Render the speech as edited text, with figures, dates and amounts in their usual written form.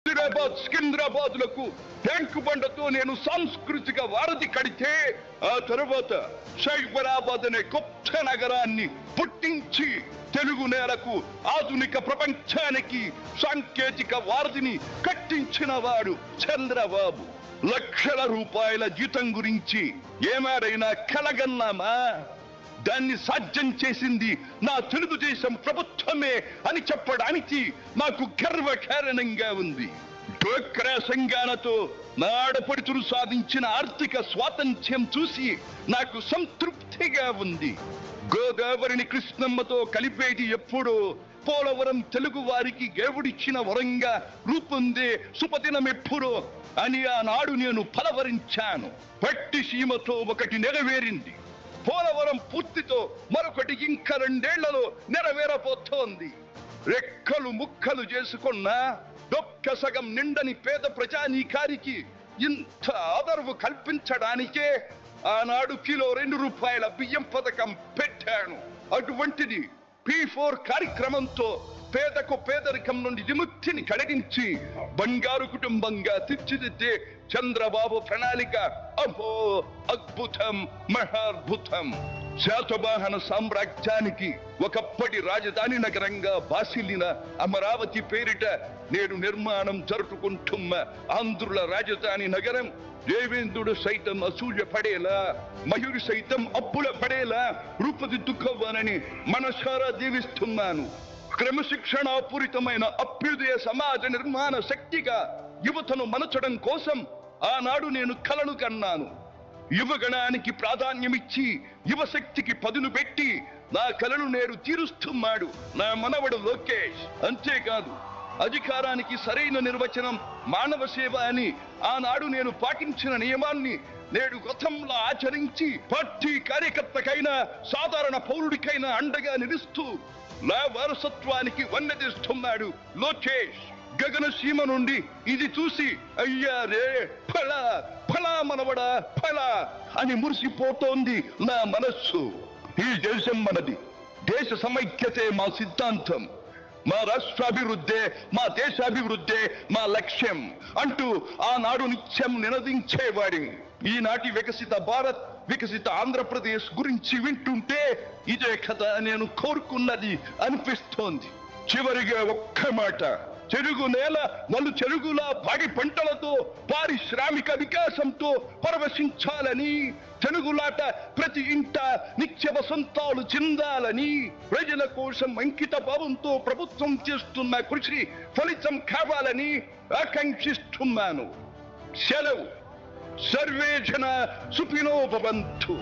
Hyderabad సికింద్రాబాద్లకు tank బండతో నేను సాంస్కృతిక వారధి కడితే, ఆ తర్వాత సైబరాబాద్ అనే కొత్త నగరాన్ని పుట్టించి తెలుగు నేలకు ఆధునిక ప్రపంచానికి సాంకేతిక వారధిని కట్టించిన వాడు చంద్రబాబు. లక్షల రూపాయల జీతం గురించి ఏమారైనా కలగన్నామా? దాన్ని సాధ్యం చేసింది నా తెలుగుదేశం ప్రభుత్వమే అని చెప్పడానికి నాకు గర్వకారణంగా ఉంది. డ్వాక్రా సంఘాలతో నా ఆడపడుచులు సాధించిన ఆర్థిక స్వాతంత్ర్యం చూసి నాకు సంతృప్తిగా ఉంది. గోదావరిని కృష్ణమ్మతో కలిపేది ఎప్పుడో పోలవరం తెలుగు వారికి దేవుడిచ్చిన వరంగా రూపొందే శుభదినం ఎప్పుడో అని ఆనాడు నేను పలవరించాను. పట్టిసీమతో ఒకటి నెరవేరింది. పోలవరం పూర్తితో మరొకటి ఇంకా 2 ఏళ్లలో నెరవేరబోతోంది. రెక్కలు ముక్కలు చేసుకున్న డొక్క సగం నిండని పేద ప్రజానీకారికి ఇంత ఆదరవు కల్పించడానికే ఆనాడు కిలో 2 రూపాయల బియ్యం పథకం పెట్టాను. అటువంటిది P4 కార్యక్రమంతో పేదకు పేదరికం నుండి విముక్తిని కలిగించి బంగారు కుటుంబంగా తీర్చిదిద్దే చంద్రబాబు ప్రణాళిక అహో అద్భుతం, మహాద్భుతం. శాతవాహన సామ్రాజ్యానికి ఒకప్పటి రాజధాని నగరంగా బాసిల్లిన అమరావతి పేరిట నేడు నిర్మాణం జరుపుకుంటున్న ఆంధ్రుల రాజధాని నగరం దేవేంద్రుడు సైతం అసూయ పడేలా, మయూరి సైతం అప్పుల పడేలా రూపుదిద్దుకోవాలని మనసారా దీవిస్తున్నాను. క్రమశిక్షణాపూరితమైన అభ్యుదయ సమాజ నిర్మాణ శక్తిగా యువతను మలచడం కోసం ఆనాడు నేను కలలు కన్నాను. యువగణానికి ప్రాధాన్యమిచ్చి యువశక్తికి పదును పెట్టి నా కలను నేడు తీరుస్తున్నాడు నా మనవడు లోకేష్. అంతేకాదు, అధికారానికి సరైన నిర్వచనం మానవ సేవ అని ఆనాడు నేను పాటించిన నియమాన్ని నేడు గతంలో ఆచరించి పార్టీ కార్యకర్తకైనా సాధారణ పౌరుడికైనా అండగా నిలుస్తూ నా వారసత్వానికి వన్నెదిస్తున్నాడు లోకేష్. గగనసీమ నుండి ఇది చూసి అయ్యారే ఫలా ఫలా మనవడా ఫలా అని మురిసిపోతోంది నా మనస్సు. ఈ దేశం మనది, దేశ సమైక్యతే మా సిద్ధాంతం, మా రాష్ట్రాభివృద్ధే మా దేశాభివృద్ధే మా లక్ష్యం అంటూ ఆనాడు నిత్యం నినదించేవాడి. ఈనాటి వికసిత భారత్, వికసిత ఆంధ్రప్రదేశ్ గురించి వింటుంటే ఇదే కదా నేను కోరుకున్నది అనిపిస్తోంది. చివరిగా ఒక్క మాట, చెరుగు నేల నలు చెరుగుల వాడి పంటలతో పారిశ్రామిక వికాసంతో పరవశించాలని, తెలుగులాట ప్రతి ఇంట నిత్య వసంతాలు చెందాలని, ప్రజల కోసం అంకిత భావంతో ప్రభుత్వం చేస్తున్న కృషి ఫలితం కావాలని ఆకాంక్షిస్తున్నాను. సెలవు. సర్వే జన సుఖినో భవంతు.